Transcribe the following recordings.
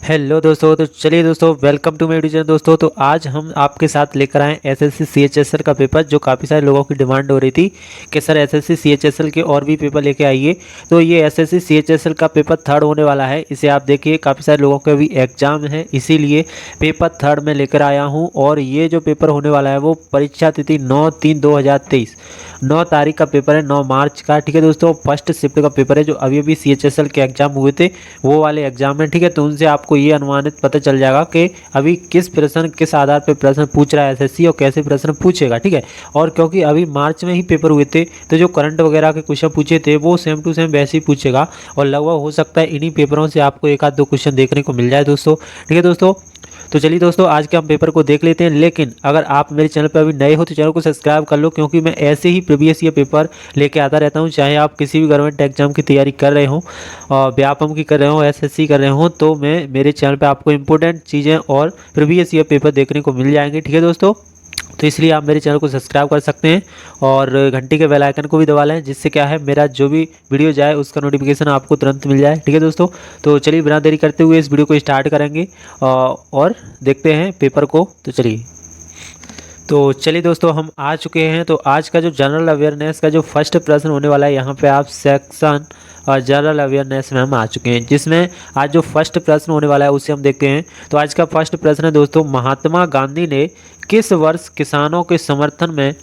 Hello दोस्तों। तो चलिए दोस्तों, वेलकम टू मेरे यूट्यूब चैनल। दोस्तों तो आज हम आपके साथ लेकर आए एसएससी सीएचएसएल का पेपर, जो काफ़ी सारे लोगों की डिमांड हो रही थी कि सर एसएससी सीएचएसएल के और भी पेपर लेके आइए। तो ये एसएससी सीएचएसएल का पेपर थर्ड होने वाला है। इसे आप देखिए, काफ़ी सारे लोगों के भी एग्जाम है, इसीलिए पेपर थर्ड में लेकर आया हूँ। और ये जो पेपर होने वाला है वो परीक्षा तिथि 9/3/2023 9 तारीख का पेपर है, 9 मार्च का। ठीक है दोस्तों, फर्स्ट शिफ्ट का पेपर है। जो अभी अभी सीएचएसएल के एग्जाम हुए थे वो वाले एग्जाम है। ठीक है, तो उनसे आपको ये अनुमानित पता चल जाएगा कि अभी किस प्रश्न किस आधार पर प्रश्न पूछ रहा है एसएससी और कैसे प्रश्न पूछेगा। ठीक है, और क्योंकि अभी मार्च में ही पेपर हुए थे तो जो करंट वगैरह के क्वेश्चन पूछे थे वो सेम टू सेम वैसे ही पूछेगा, और लगभग हो सकता है इन्हीं पेपरों से आपको एक आध दो क्वेश्चन देखने को मिल जाए दोस्तों। ठीक है दोस्तों, तो चलिए दोस्तों, आज के हम पेपर को देख लेते हैं। लेकिन अगर आप मेरे चैनल पर अभी नए हो तो चैनल को सब्सक्राइब कर लो, क्योंकि मैं ऐसे ही प्रीवियस ईयर पेपर लेके आता रहता हूँ। चाहे आप किसी भी गवर्नमेंट एग्जाम की तैयारी कर रहे हो, और व्यापम की कर रहे हो, एसएससी कर रहे हो, तो मैं मेरे चैनल पे आपको इंपॉर्टेंट चीज़ें और प्रीवियस ईयर पेपर देखने को मिल जाएंगे। ठीक है दोस्तों, तो इसलिए आप मेरे चैनल को सब्सक्राइब कर सकते हैं और घंटी के बेल आइकन को भी दबा लें, जिससे क्या है मेरा जो भी वीडियो जाए उसका नोटिफिकेशन आपको तुरंत मिल जाए। ठीक है दोस्तों, तो चलिए बिना देरी करते हुए इस वीडियो को स्टार्ट करेंगे और देखते हैं पेपर को। तो चलिए दोस्तों, हम आ चुके हैं। तो आज का जो जनरल अवेयरनेस का जो फर्स्ट प्रश्न होने वाला है, यहाँ पे आप सेक्शन और जनरल अवेयरनेस में हम आ चुके हैं, जिसमें आज जो फर्स्ट प्रश्न होने वाला है उसे हम देखते हैं। तो आज का फर्स्ट प्रश्न है दोस्तों, महात्मा गांधी ने किस वर्ष किसानों के समर्थन में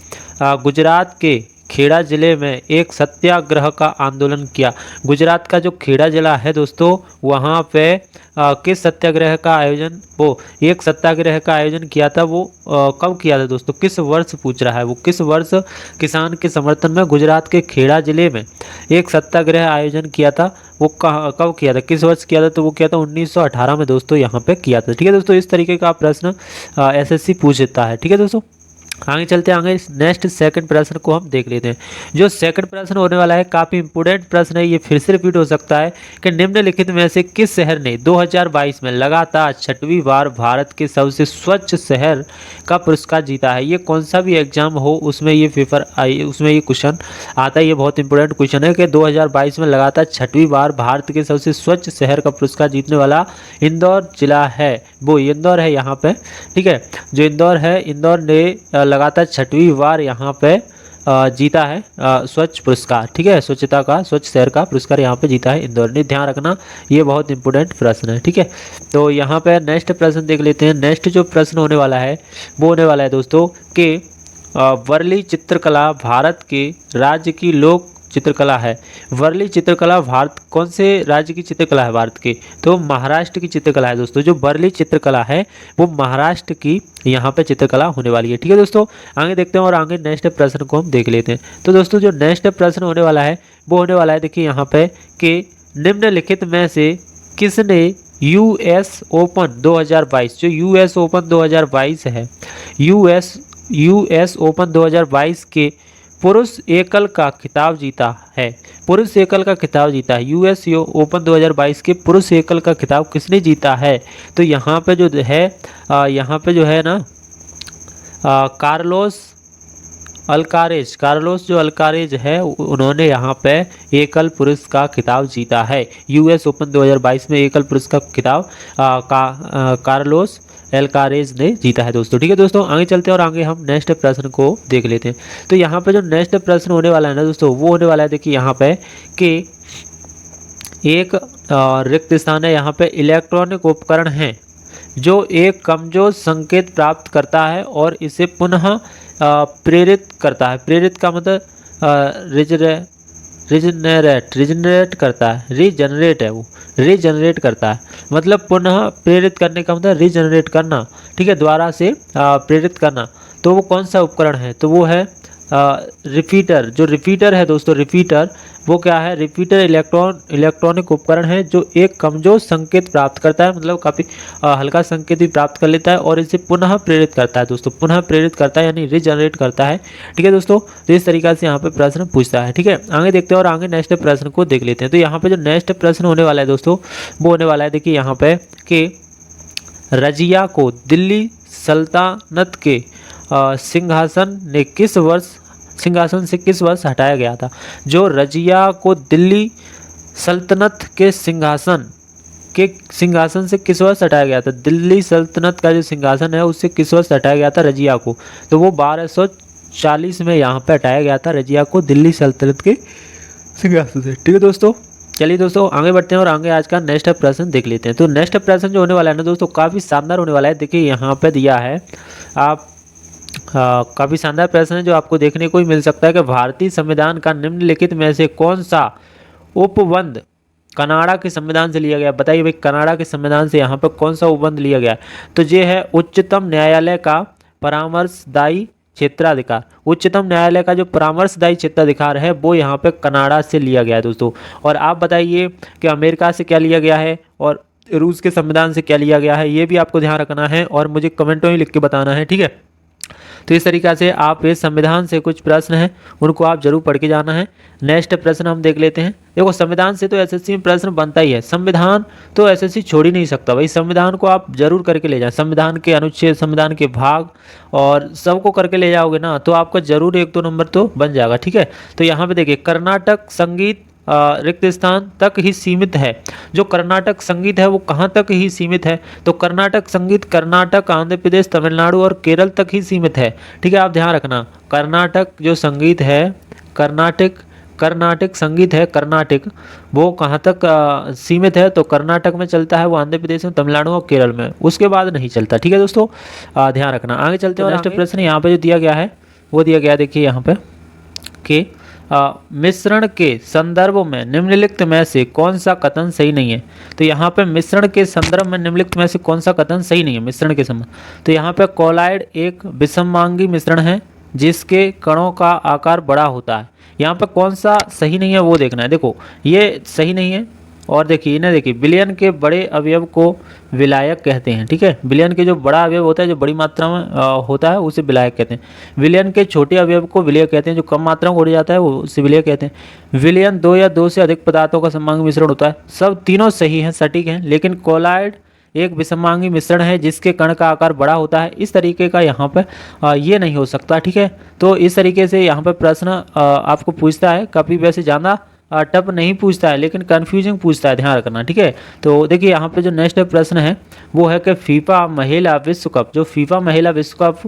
गुजरात के खेड़ा जिले में एक सत्याग्रह का आंदोलन किया? गुजरात का जो खेड़ा जिला है दोस्तों, वहाँ पे किस सत्याग्रह का आयोजन एक सत्याग्रह का आयोजन किया था? वो कब किया था दोस्तों? किस वर्ष पूछ रहा है, वो किस वर्ष किसान के समर्थन में गुजरात के खेड़ा जिले में एक सत्याग्रह आयोजन किया था? वो कब किया था, किस वर्ष किया था? तो वो किया था 1918 में दोस्तों, यहाँ पे किया था। ठीक है दोस्तों, इस तरीके का प्रश्न एसएससी पूछता है। ठीक है दोस्तों, आगे चलते हैं। आगे नेक्स्ट सेकंड प्रश्न को हम देख लेते हैं। जो सेकंड प्रश्न होने वाला है काफ़ी इंपोर्टेंट प्रश्न है, ये फिर से रिपीट हो सकता है कि निम्नलिखित में से किस शहर ने 2022 में लगातार 6वीं बार भारत के सबसे स्वच्छ शहर का पुरस्कार जीता है? ये कौन सा भी एग्जाम हो उसमें ये पेपर उसमें ये क्वेश्चन आता है। ये बहुत इंपॉर्टेंट क्वेश्चन है कि 2022 में लगातार 6वीं बार भारत के सबसे स्वच्छ शहर का पुरस्कार जीतने वाला इंदौर जिला है, वो इंदौर है यहाँ पे। ठीक है, जो इंदौर है, इंदौर ने लगातार 6वीं बार यहाँ पे जीता है स्वच्छ पुरस्कार। ठीक है, स्वच्छता का, स्वच्छ शहर का पुरस्कार यहाँ पे जीता है इंदौर ने। ध्यान रखना, ये बहुत इंपॉर्टेंट प्रश्न है। ठीक है, तो यहाँ पे नेक्स्ट प्रश्न देख लेते हैं। नेक्स्ट जो प्रश्न होने वाला है वो होने वाला है दोस्तों कि वर्ली चित्रकला भारत के राज्य की लोक चित्रकला है। वर्ली चित्रकला भारत कौन से राज्य की चित्रकला है? भारत के, तो महाराष्ट्र की चित्रकला है दोस्तों। जो वर्ली चित्रकला है वो महाराष्ट्र की यहाँ पे चित्रकला होने वाली है। ठीक है दोस्तों, आगे देखते हैं और आगे नेक्स्ट प्रश्न को हम देख लेते हैं। तो दोस्तों, जो नेक्स्ट प्रश्न होने वाला है वो होने वाला है, देखिए यहाँ पे कि निम्नलिखित में से किसने यूएस ओपन 2022, जो यूएस ओपन 2022 है, यूएस ओपन 2022 के पुरुष एकल का खिताब जीता है? पुरुष एकल का खिताब जीता है, यूएस ओपन 2022 के पुरुष एकल का खिताब किसने जीता है? तो यहाँ पे जो है यहाँ पे जो है ना कार्लोस जो अल्कारेज है, उन्होंने यहाँ पे एकल पुरुष का खिताब जीता है। यूएस ओपन 2022 में एकल पुरुष का खिताब कार्लोस एल्कारेज ने जीता है दोस्तों। ठीक है दोस्तों, आगे चलते हैं और आगे हम नेक्स्ट प्रश्न को देख लेते हैं। तो यहाँ पे जो नेक्स्ट प्रश्न होने वाला है ना दोस्तों, वो होने वाला है, देखिए यहाँ पे कि एक रिक्त स्थान है, यहाँ पे इलेक्ट्रॉनिक उपकरण है जो एक कमजोर संकेत प्राप्त करता है और इसे पुनः प्रेरित करता है। प्रेरित का मतलब रिजनरेट करता है, रीजनरेट है, वो रीजनरेट करता है, मतलब पुनः प्रेरित करने का मतलब रीजनरेट करना। ठीक है, द्वारा से प्रेरित करना। तो वो कौन सा उपकरण है? तो वो है रिपीटर। जो रिपीटर है दोस्तों, रिपीटर वो क्या है? रिपीटर इलेक्ट्रॉनिक उपकरण है जो एक कमजोर संकेत प्राप्त करता है, मतलब काफ़ी हल्का संकेत भी प्राप्त कर लेता है और इसे पुनः प्रेरित करता है दोस्तों। पुनः प्रेरित करता है यानी रीजनरेट करता है। ठीक है दोस्तों, तो इस तरीके से यहाँ पे प्रश्न पूछता है। ठीक है, आगे देखते हैं और आगे नेक्स्ट प्रश्न को देख लेते हैं। तो यहाँ पे जो नेक्स्ट प्रश्न होने वाला है दोस्तों, वो होने वाला है, देखिए यहाँ पे कि रजिया को दिल्ली सल्तनत के सिंहासन से किस वर्ष हटाया गया था? जो रजिया को दिल्ली सल्तनत के सिंहासन के सिंहासन से किस वर्ष हटाया गया था? दिल्ली सल्तनत का जो सिंहासन है उससे किस वर्ष हटाया गया था रजिया को? तो वो 1240 में यहाँ पे हटाया गया था रजिया को दिल्ली सल्तनत के सिंहासन से। ठीक है दोस्तों, चलिए दोस्तों आगे बढ़ते हैं और आगे आज का नेक्स्ट प्रश्न देख लेते हैं। तो नेक्स्ट प्रश्न जो होने वाला है ना दोस्तों, काफ़ी शानदार होने वाला है। देखिए यहाँ पे दिया है आप काफ़ी शानदार प्रश्न है जो आपको देखने को ही मिल सकता है कि भारतीय संविधान का निम्नलिखित में से कौन सा उपबंध कनाडा के संविधान से लिया गया? बताइए भाई, कनाडा के संविधान से यहाँ पर कौन सा उपबंध लिया गया? तो ये है उच्चतम न्यायालय का परामर्शदायी क्षेत्राधिकार। उच्चतम न्यायालय का जो परामर्शदायी क्षेत्राधिकार है वो यहाँ पे कनाडा से लिया गया है दोस्तों। और आप बताइए कि अमेरिका से क्या लिया गया है और रूस के संविधान से क्या लिया गया है, ये भी आपको ध्यान रखना है और मुझे कमेंटों में लिख के बताना है। ठीक है, तो इस तरीक़ा से आप इस संविधान से कुछ प्रश्न हैं उनको आप जरूर पढ़ के जाना है। नेक्स्ट प्रश्न हम देख लेते हैं। देखो संविधान से तो एसएससी में प्रश्न बनता ही है, संविधान तो एसएससी छोड़ ही नहीं सकता भाई, संविधान को आप जरूर करके ले जाएं। संविधान के अनुच्छेद, संविधान के भाग और सबको करके ले जाओगे ना तो आपका जरूर 1-2 नंबर तो बन जाएगा। ठीक है, तो यहाँ पे देखिए कर्नाटक संगीत रिक्त स्थान तक ही सीमित है। जो कर्नाटक संगीत है वो कहाँ तक ही सीमित है? तो कर्नाटक संगीत कर्नाटक, आंध्र प्रदेश, तमिलनाडु और केरल तक ही सीमित है। ठीक है, आप ध्यान रखना, कर्नाटक जो संगीत है, कर्नाटक संगीत है, कर्नाटक वो कहाँ तक सीमित है? तो कर्नाटक में चलता है वो, आंध्र प्रदेश में, तमिलनाडु और केरल में, उसके बाद नहीं चलता। ठीक है दोस्तों, ध्यान रखना। आगे चलते हैं। नेक्स्ट प्रश्न यहाँ पे जो दिया गया है वो दिया गया, देखिए यहाँ पे कि मिश्रण के संदर्भ में निम्नलिखित में से कौन सा कथन सही नहीं है? तो यहाँ पे मिश्रण के संदर्भ में निम्नलिखित में से कौन सा कथन सही नहीं है मिश्रण के संबंध? तो यहाँ पे कोलाइड एक विषमांगी मिश्रण है जिसके कणों का आकार बड़ा होता है। यहाँ पे कौन सा सही नहीं है वो देखना है। देखो ये सही नहीं है। और देखिए इन्हें देखिए, विलयन के बड़े अवयव को विलायक कहते हैं। ठीक है, विलयन के जो बड़ा अवयव होता है, जो बड़ी मात्रा में होता है, उसे विलायक कहते हैं। विलयन के छोटे अवयव को विलय कहते हैं, जो कम मात्रा में उड़ जाता है वो उसे विलय कहते हैं। विलयन 2 या 2 से अधिक पदार्थों का सममांगी मिश्रण होता है। सब तीनों सही हैं, सटीक हैं, लेकिन कोलाइड एक विषमांगी मिश्रण है जिसके कण का आकार बड़ा होता है। इस तरीके का यहाँ पर ये नहीं हो सकता। ठीक है, तो इस तरीके से यहाँ पर प्रश्न आपको पूछता है, कभी वैसे ज़्यादा टफ नहीं पूछता है लेकिन कंफ्यूजिंग पूछता है, ध्यान रखना। ठीक है, तो देखिए यहाँ पे जो नेक्स्ट प्रश्न है वो है कि फीफा महिला विश्व कप, जो फीफा महिला विश्व कप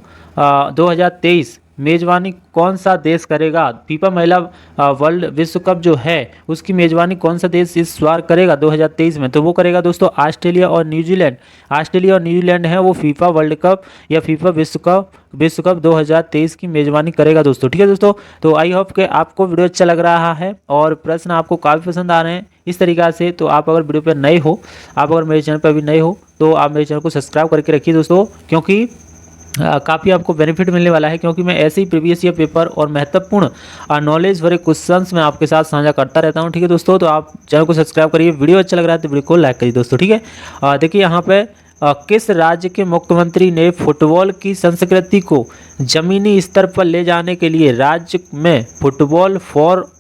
2023 मेजबानी कौन सा देश करेगा? फीफा महिला वर्ल्ड विश्व कप जो है उसकी मेजबानी कौन सा देश इस बार करेगा 2023 में? तो वो करेगा दोस्तों ऑस्ट्रेलिया और न्यूजीलैंड। ऑस्ट्रेलिया और न्यूजीलैंड है वो फीफा वर्ल्ड कप या फीफा विश्व कप 2023 की मेजबानी करेगा दोस्तों। ठीक है दोस्तों, तो आई होप कि आपको वीडियो अच्छा लग रहा है और प्रश्न आपको काफ़ी पसंद आ रहे हैं इस तरीक़ा से। तो आप अगर वीडियो पर नए हो, आप अगर मेरे चैनल पर अभी नए हो तो आप मेरे चैनल को सब्सक्राइब करके रखिए दोस्तों, क्योंकि काफ़ी आपको बेनिफिट मिलने वाला है, क्योंकि मैं ऐसे ही प्रीवियस ईयर पेपर और महत्वपूर्ण नॉलेज भरे क्वेश्चंस मैं आपके साथ साझा करता रहता हूं। ठीक है दोस्तों, तो आप चैनल को सब्सक्राइब करिए, वीडियो अच्छा लग रहा है तो वीडियो को लाइक करिए दोस्तों। ठीक है, देखिए यहाँ पे किस राज्य के मुख्यमंत्री ने फुटबॉल की संस्कृति को ज़मीनी स्तर पर ले जाने के लिए राज्य में फुटबॉल फॉर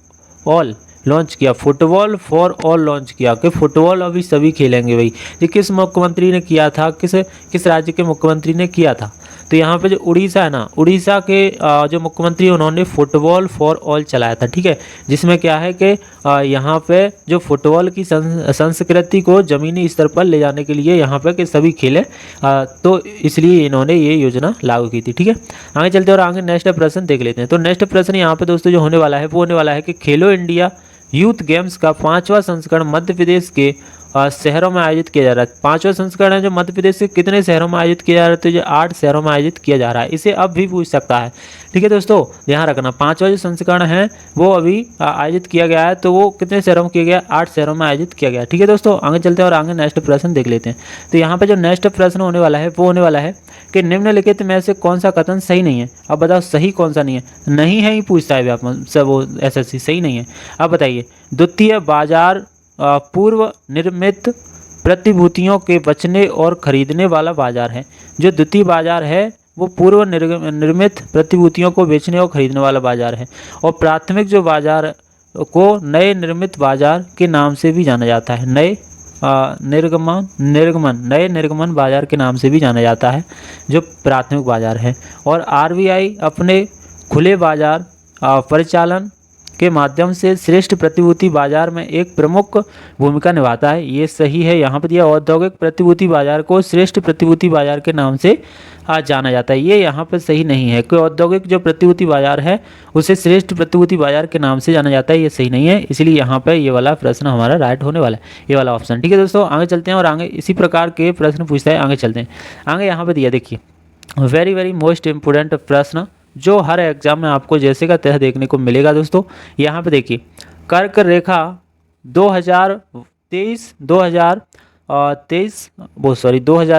ऑल लॉन्च किया? फुटबॉल फॉर ऑल लॉन्च किया कि फुटबॉल अभी सभी खेलेंगे भाई। ये किस मुख्यमंत्री ने किया था, किस राज्य के मुख्यमंत्री ने किया था? तो यहाँ पे जो उड़ीसा है ना, उड़ीसा के जो मुख्यमंत्री उन्होंने फुटबॉल फॉर ऑल चलाया था। ठीक है, जिसमें क्या है कि यहाँ पे जो फुटबॉल की संस्कृति को ज़मीनी स्तर पर ले जाने के लिए यहाँ पे कि सभी खेलें, तो इसलिए इन्होंने ये योजना लागू की थी। ठीक है, आगे चलते और आगे नेक्स्ट प्रश्न देख लेते हैं। तो नेक्स्ट प्रश्न यहाँ पे दोस्तों जो होने वाला है वो होने वाला है कि खेलो इंडिया यूथ गेम्स का 5वां संस्करण मध्य प्रदेश के शहरों में आयोजित किया जा रहा है। 5वां संस्करण है जो मध्य प्रदेश के कितने शहरों में आयोजित किया जा रहा है? तो ये 8 शहरों में आयोजित किया जा रहा है। इसे अब भी पूछ सकता है। ठीक है दोस्तों, ध्यान रखना, 5वां जो संस्करण है वो अभी आयोजित किया गया है, तो वो कितने शहरों में किया गया? 8 शहरों में आयोजित किया गया। ठीक है दोस्तों, आगे चलते हैं और आगे नेक्स्ट प्रश्न देख लेते हैं। तो यहाँ पे जो नेक्स्ट प्रश्न होने वाला है वो होने वाला है कि निम्नलिखित में से कौन सा कथन सही नहीं है? अब बताओ सही कौन सा नहीं है? नहीं है ही पूछता है सब, वो एसएससी सही नहीं है। अब बताइए, द्वितीय बाजार पूर्व निर्मित प्रतिभूतियों के बचने और खरीदने वाला बाजार है। जो द्वितीय बाजार है वो पूर्व निर्मित प्रतिभूतियों को बेचने और खरीदने वाला बाजार है। और प्राथमिक जो बाजार को नए निर्मित बाजार के नाम से भी जाना जाता है। नए निर्गमन बाजार के नाम से भी जाना जाता है, जो प्राथमिक बाजार है। और आरबीआई अपने खुले बाजार परिचालन के माध्यम से श्रेष्ठ प्रतिभूति बाजार में एक प्रमुख भूमिका निभाता है। ये सही है। यहाँ पर दिया औद्योगिक प्रतिभूति बाजार को श्रेष्ठ प्रतिभूति बाजार के नाम से जाना जाता है। ये यहाँ पर सही नहीं है कि औद्योगिक जो प्रतिभूति बाजार है उसे श्रेष्ठ प्रतिभूति बाजार के नाम से जाना जाता है, ये सही नहीं है। इसलिए यहाँ पर ये वाला प्रश्न हमारा राइट होने वाला है, ये वाला ऑप्शन। ठीक है दोस्तों, आगे चलते हैं और आगे इसी प्रकार के प्रश्न पूछता है। आगे चलते हैं। आगे यहाँ पर दिया देखिए वेरी वेरी मोस्ट इम्पोर्टेंट प्रश्न जो हर एग्जाम में आपको जैसे का तह देखने को मिलेगा दोस्तों। यहाँ पे देखिए कर्क रेखा 2023 2000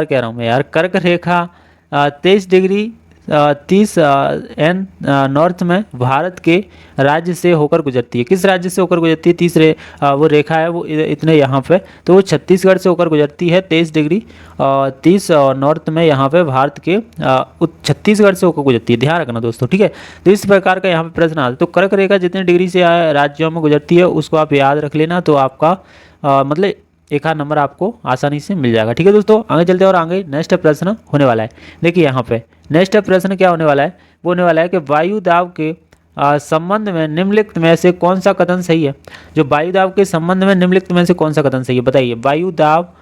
कह रहा हूँ मैं यार। कर्क रेखा 23 डिग्री 30 एन नॉर्थ में भारत के राज्य से होकर गुजरती है। किस राज्य से होकर गुजरती है? तीसरे वो रेखा है वो इतने यहाँ पे, तो वो छत्तीसगढ़ से होकर गुजरती है 23 डिग्री 30 नॉर्थ में यहाँ पे भारत के छत्तीसगढ़ से होकर गुजरती है। ध्यान रखना दोस्तों, ठीक है। तो इस प्रकार का यहाँ पे प्रश्न आता है। तो कर्क रेखा जितने डिग्री से राज्यों में गुजरती है उसको आप याद रख लेना, तो आपका मतलब एक आध नंबर आपको आसानी से मिल जाएगा। ठीक है दोस्तों, आगे चलते हैं और आगे नेक्स्ट प्रश्न होने वाला है। देखिए यहाँ पे नेक्स्ट प्रश्न क्या होने वाला है, वो होने वाला है कि वायु दाब के संबंध में निम्नलिखित में से कौन सा कथन सही है। जो वायु दाब के संबंध में निम्नलिखित में से कौन सा कथन सही है, बताइए। वायु दाब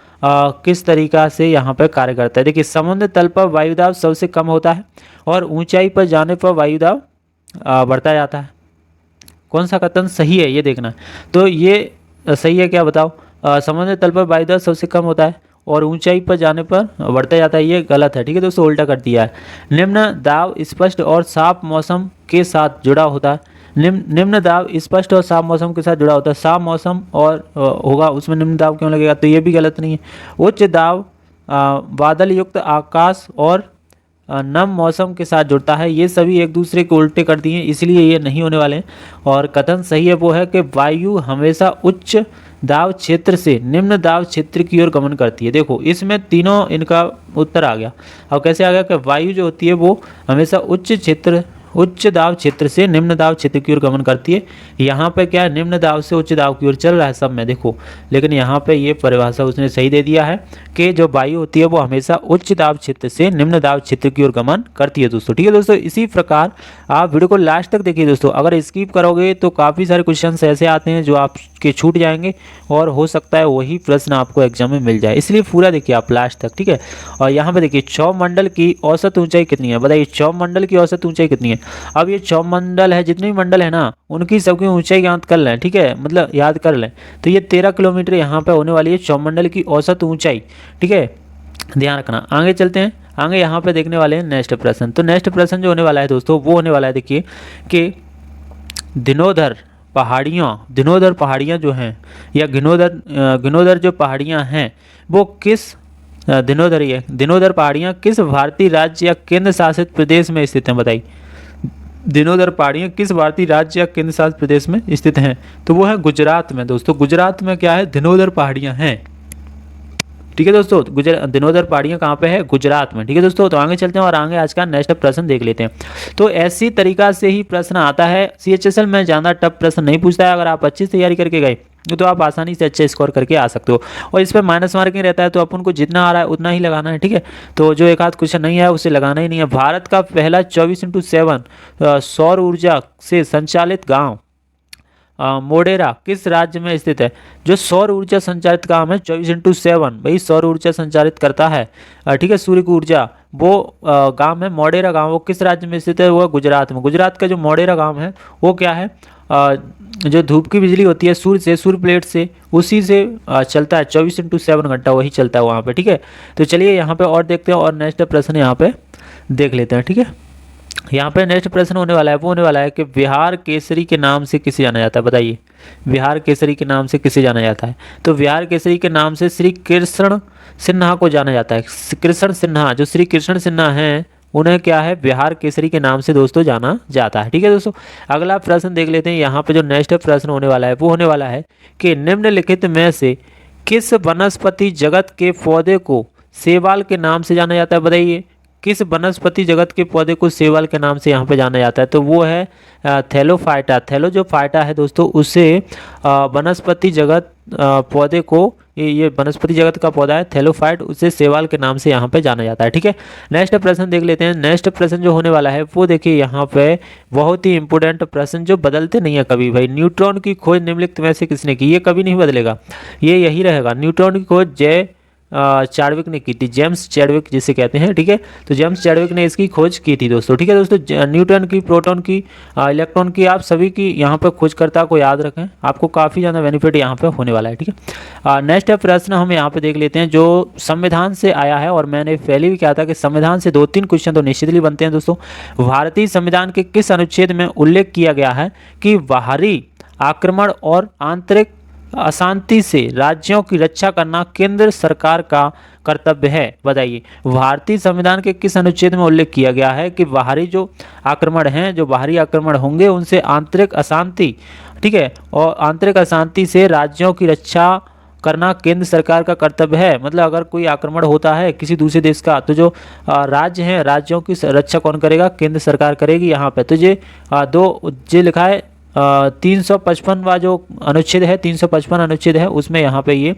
किस तरीका से यहाँ पर कार्य करता है। देखिए समुद्र तल पर वायु दाब सबसे कम होता है और ऊंचाई पर जाने पर वायु दाब बढ़ता जाता है। कौन सा कथन सही है ये देखना। तो ये सही है क्या, बताओ। समुद्र तल पर वायु दाब सबसे कम होता है और ऊंचाई पर जाने पर बढ़ता जाता है, ये गलत है। ठीक है दोस्तों, उल्टा कर दिया है। निम्न दाब स्पष्ट और साफ मौसम के साथ जुड़ा होता है। निम्न दाब स्पष्ट और साफ मौसम के साथ जुड़ा होता है। साफ मौसम और होगा उसमें निम्न दाब क्यों लगेगा, तो ये भी गलत नहीं है। उच्च दाब बादल युक्त आकाश और नम मौसम के साथ जुड़ता है। ये सभी एक दूसरे को उल्टे कर दिए, इसलिए ये नहीं होने वाले हैं। और कथन सही है वो है कि वायु हमेशा उच्च दाब क्षेत्र से निम्न दाब क्षेत्र की ओर गमन करती है। देखो इसमें तीनों इनका उत्तर आ गया। अब कैसे आ गया कि वायु जो होती है वो हमेशा उच्च दाब क्षेत्र से निम्न दाब क्षेत्र की ओर गमन करती है। यहाँ पे क्या है, निम्न दाब से उच्च दाब की ओर चल रहा है सब में, देखो। लेकिन यहाँ पे ये परिभाषा उसने सही दे दिया है कि जो वायु होती है वो हमेशा उच्च दाब क्षेत्र से निम्न दाब क्षेत्र की ओर गमन करती है दोस्तों। ठीक है दोस्तों, इसी प्रकार आप वीडियो को लास्ट तक देखिए दोस्तों। अगर स्किप करोगे तो काफ़ी सारे क्वेश्चन ऐसे आते हैं जो आपके छूट जाएंगे और हो सकता है वही प्रश्न आपको एग्जाम में मिल जाए, इसलिए पूरा देखिए आप लास्ट तक। ठीक है, और यहाँ पे देखिए क्षौभ मंडल की औसत ऊंचाई कितनी है, बताइए। क्षौभ मंडल की औसत ऊंचाई कितनी है। अब ये क्षौभ मंडल है, जितने भी मंडल है ना उनकी सबकी ऊंचाई याद कर लें। ठीक है, मतलब याद कर लें। तो ये 13 किलोमीटर यहाँ पे होने वाली है क्षौभ मंडल की औसत ऊंचाई। ठीक है, ध्यान रखना। आगे चलते हैं, आगे यहाँ पे देखने वाले हैं नेक्स्ट प्रश्न। तो नेक्स्ट प्रश्न जो होने वाला है दोस्तों वो होने वाला है देखिए कि दिनोदर पहाड़ियाँ जो हैं या गिनोदर जो पहाड़ियाँ हैं वो किस दिनोदर पहाड़ियाँ किस भारतीय राज्य या केंद्र शासित प्रदेश में स्थित हैं, बताइए। दिनोदर पहाड़ियाँ किस भारतीय राज्य या केंद्र शासित प्रदेश में स्थित हैं, तो वो है गुजरात में दोस्तों। गुजरात में क्या है, दिनोदर पहाड़ियाँ हैं। ठीक है दोस्तों, दिनोदर पहाड़ियाँ कहाँ पे है, गुजरात में। ठीक है दोस्तों, तो आगे चलते हैं और आगे आज का नेक्स्ट प्रश्न देख लेते हैं। तो ऐसी तरीका से ही प्रश्न आता है। CHSL में ज़्यादा टफ प्रश्न नहीं पूछता है। अगर आप अच्छी तैयारी करके गए तो आप आसानी से अच्छा स्कोर करके आ सकते हो। और इस पर माइनस मार्किंग रहता है, तो अपन को जितना आ रहा है उतना ही लगाना है। ठीक है, तो जो एक आध क्वेश्चन नहीं है उसे लगाना ही नहीं है। भारत का पहला 24x7 सौर ऊर्जा से संचालित गाँव मोडेरा किस राज्य में स्थित है। जो सौर ऊर्जा संचालित काम है 24x7 भाई सौर ऊर्जा संचालित करता है, ठीक है, सूर्य की ऊर्जा, वो गांव है मोडेरा गांव। वो किस राज्य में स्थित है, वो गुजरात में। गुजरात का जो मोडेरा गांव है वो क्या है, जो धूप की बिजली होती है सूर्य प्लेट से, उसी से चलता है 24x7 घंटा, वही चलता है वहाँ पे। ठीक है, तो चलिए यहाँ पे और देखते हैं और नेक्स्ट प्रश्न यहाँ पे देख लेते हैं। ठीक है, यहाँ पे नेक्स्ट प्रश्न होने वाला है वो होने वाला है कि बिहार केसरी के नाम से किसे जाना जाता है, बताइए। बिहार केसरी के नाम से किसे जाना जाता है, तो बिहार केसरी के नाम से श्री कृष्ण सिन्हा को जाना जाता है। कृष्ण सिन्हा, जो श्री कृष्ण सिन्हा हैं उन्हें क्या है, बिहार केसरी के नाम से दोस्तों जाना जाता है। ठीक है दोस्तों, अगला प्रश्न देख लेते हैं। यहाँ पे जो नेक्स्ट प्रश्न होने वाला है वो होने वाला है कि निम्नलिखित में से किस वनस्पति जगत के पौधे को शैवाल के नाम से जाना जाता है, बताइए। किस वनस्पति जगत के पौधे को शैवाल के नाम से यहाँ पे जाना जाता है, तो वो है थैलोफाइटा। थैलो जो फाइटा है दोस्तों, उसे वनस्पति जगत पौधे को, ये वनस्पति जगत का पौधा है थैलोफाइट, उसे शैवाल के नाम से यहाँ पे जाना जाता है। ठीक है, नेक्स्ट प्रश्न देख लेते हैं। नेक्स्ट प्रश्न जो होने वाला है वो देखिए यहाँ पे बहुत ही इंपॉर्टेंट प्रश्न जो बदलते नहीं है कभी भाई। न्यूट्रॉन की खोज निम्नलिखित में से किसने की? ये कभी नहीं बदलेगा, ये यही रहेगा। न्यूट्रॉन की खोज चार्विक ने की थी, जेम्स चैडविक जिसे कहते हैं। ठीक है, तो जेम्स चैडविक ने इसकी खोज की थी दोस्तों। ठीक है दोस्तों, न्यूटन की, प्रोटॉन की, इलेक्ट्रॉन की, आप सभी की यहाँ पे खोजकर्ता को याद रखें, आपको काफ़ी ज़्यादा बेनिफिट यहाँ पे होने वाला है। ठीक है, नेक्स्ट प्रश्न हम यहाँ पे देख लेते हैं जो संविधान से आया है, और मैंने पहले भी कहा था कि संविधान से 2-3 क्वेश्चन तो निश्चितली बनते हैं दोस्तों। भारतीय संविधान के किस अनुच्छेद में उल्लेख किया गया है कि बाहरी आक्रमण और आंतरिक अशांति से राज्यों की रक्षा करना केंद्र सरकार का कर्तव्य है? बताइए, भारतीय संविधान के किस अनुच्छेद में उल्लेख किया गया है कि बाहरी जो आक्रमण हैं, जो बाहरी आक्रमण होंगे उनसे आंतरिक अशांति, ठीक है, और आंतरिक अशांति से राज्यों की रक्षा करना केंद्र सरकार का कर्तव्य है। मतलब अगर कोई आक्रमण होता है किसी दूसरे देश का, तो जो राज्य हैं, राज्यों की रक्षा कौन करेगा? केंद्र सरकार करेगी। यहाँ पे तो ये लिखा है 355वां जो अनुच्छेद है, 355 अनुच्छेद है, उसमें यहाँ पे ये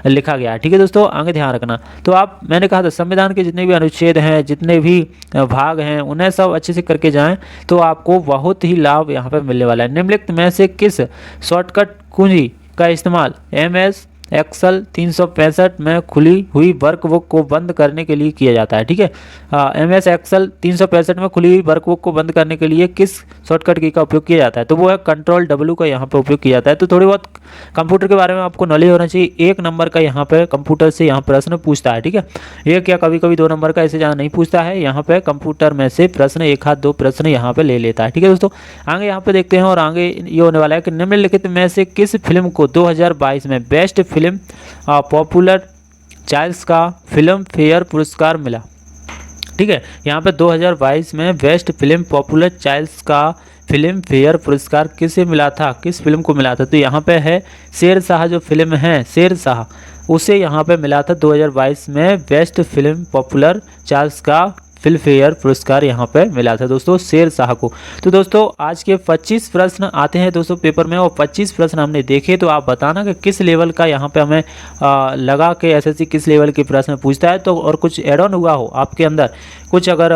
लिखा गया है। ठीक है दोस्तों, आगे ध्यान रखना। तो मैंने कहा था संविधान के जितने भी अनुच्छेद हैं, जितने भी भाग हैं, उन्हें सब अच्छे से करके जाएं तो आपको बहुत ही लाभ यहाँ पे मिलने वाला है। निम्नलिखित में से किस शॉर्टकट कुंजी का इस्तेमाल MS एक्सेल 365 में खुली हुई वर्कबुक को बंद करने के लिए किया जाता है? ठीक है, MS एक्सेल 365 में खुली हुई वर्कबुक को बंद करने के लिए किस शॉर्टकट की का उपयोग किया जाता है? तो वो है Ctrl+W का यहाँ पे उपयोग किया जाता है। तो थोड़ी बहुत कंप्यूटर के बारे में आपको नॉलेज होना चाहिए। 1 नंबर का यहाँ पे कंप्यूटर से यहाँ प्रश्न पूछता है। ठीक है, ये क्या कभी कभी 2 नंबर का, ऐसे ज़्यादा नहीं पूछता है। यहाँ पे कंप्यूटर में से प्रश्न 1 आध 2 प्रश्न यहाँ पे ले लेता है। ठीक है दोस्तों, आगे यहाँ पे देखते हैं, और आगे ये होने वाला है कि निम्नलिखित में से किस फिल्म को 2022 में बेस्ट फिल्म पॉपुलर चाइल्ड्स का फिल्म फेयर पुरस्कार मिला? ठीक है, यहाँ पे 2022 में बेस्ट फिल्म पॉपुलर चाइल्ड्स का फिल्म फेयर पुरस्कार किसे मिला था? किस फिल्म को मिला था? तो यहाँ पे है शेरशाह, जो फिल्म है शेरशाह, उसे यहाँ पे मिला था 2022 में बेस्ट फिल्म पॉपुलर चाइल्ड्स का फिल्म फेयर पुरस्कार यहाँ पे मिला था दोस्तों शेरशाह को। तो दोस्तों आज के 25 प्रश्न आते हैं दोस्तों पेपर में, और 25 प्रश्न हमने देखे, तो आप बताना कि किस लेवल का यहाँ पे हमें लगा कि SSC किस लेवल के प्रश्न पूछता है। तो और कुछ एड ऑन हुआ हो आपके अंदर, कुछ अगर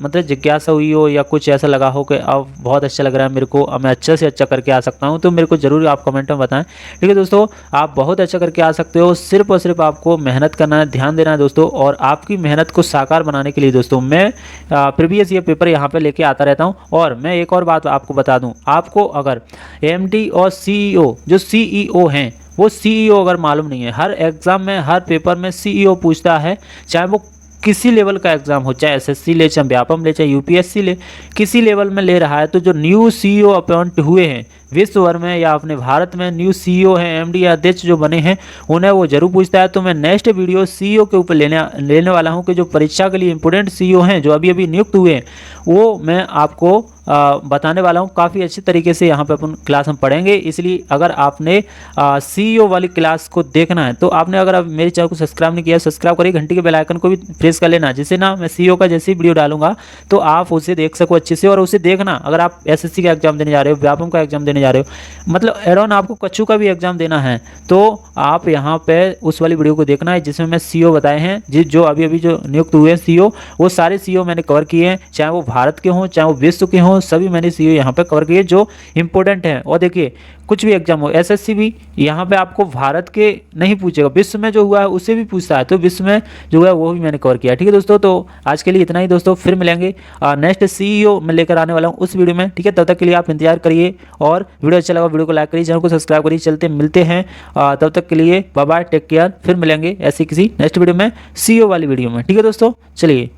मतलब जिज्ञासा हुई हो, या कुछ ऐसा लगा हो कि अब बहुत अच्छा लग रहा है मेरे को, अब मैं अच्छे से अच्छा करके आ सकता हूँ, तो मेरे को ज़रूर आप कमेंट में बताएं। ठीक है दोस्तों, आप बहुत अच्छा करके आ सकते हो, सिर्फ और सिर्फ आपको मेहनत करना है, ध्यान देना है दोस्तों। और आपकी मेहनत को साकार बनाने के लिए दोस्तों मैं प्रीवियस ईयर पेपर यहाँ पे लेके आता रहता हूँ। और मैं एक और बात आपको बता दूँ, आपको अगर MD और CEO, जो CEO हैं, वो CEO अगर मालूम नहीं है, हर एग्ज़ाम में, हर पेपर में CEO पूछता है, चाहे वो किसी लेवल का एग्जाम हो, चाहे SSC ले, चाहे व्यापम ले, चाहे UPSC ले, किसी लेवल में ले रहा है, तो जो न्यू CEO अपॉइंट हुए हैं विश्व भर में या अपने भारत में, न्यू CEO हैं, MD या अध्यक्ष जो बने हैं, उन्हें वो जरूर पूछता है। तो मैं नेक्स्ट वीडियो CEO के ऊपर लेने वाला हूं कि जो परीक्षा के लिए इंपॉर्टेंट CEO हैं, जो अभी अभी नियुक्त हुए हैं, वो मैं आपको बताने वाला हूं। काफ़ी अच्छे तरीके से यहाँ पे अपन क्लास में पढ़ेंगे। इसलिए अगर आपने CEO वाली क्लास को देखना है, तो आपने अगर आप मेरे चैनल को सब्सक्राइब नहीं किया, सब्सक्राइब करिए, घंटी के बेल आइकन को भी प्रेस कर लेना, जिससे ना मैं CEO का जैसे ही वीडियो डालूंगा तो आप उसे देख सको अच्छे से। और उसे देखना, अगर आप SSC का एग्जाम देने जा रहे हो, व्यापम का एग्जाम देने जा रहे हो, मतलब एडॉन आपको कच्चू का भी एग्जाम देना है, तो आप यहाँ पे उस वाली वीडियो को देखना है जिसमें मैं CEO बताए हैं, जो अभी अभी जो नियुक्त हुए हैं CEO, वो सारे CEO मैंने कवर किए हैं, चाहे वो भारत के हों, चाहे वो विश्व के हों, सभी मैंने CEO यहाँ पे कवर किए जो इंपॉर्टेंट हैं। और देखिए, कुछ भी एग्जाम हो, SSC भी यहाँ पे आपको भारत के नहीं पूछेगा, विश्व में जो हुआ है उसे भी पूछता है, तो विश्व में जो है वो भी मैंने कवर किया। ठीक है दोस्तों, तो आज के लिए इतना ही दोस्तों, फिर मिलेंगे नेक्स्ट CEO मैं लेकर आने वाला हूँ उस वीडियो में। ठीक है, तब तक के लिए आप इंतजार करिए, और वीडियो अच्छा लगा वीडियो को लाइक करिए, चैनल को सब्सक्राइब करिए। चलते मिलते हैं, तब तक के लिए बाय बाय, टेक केयर। फिर मिलेंगे ऐसी किसी नेक्स्ट वीडियो में, CEO वाली वीडियो में। ठीक है दोस्तों, चलिए।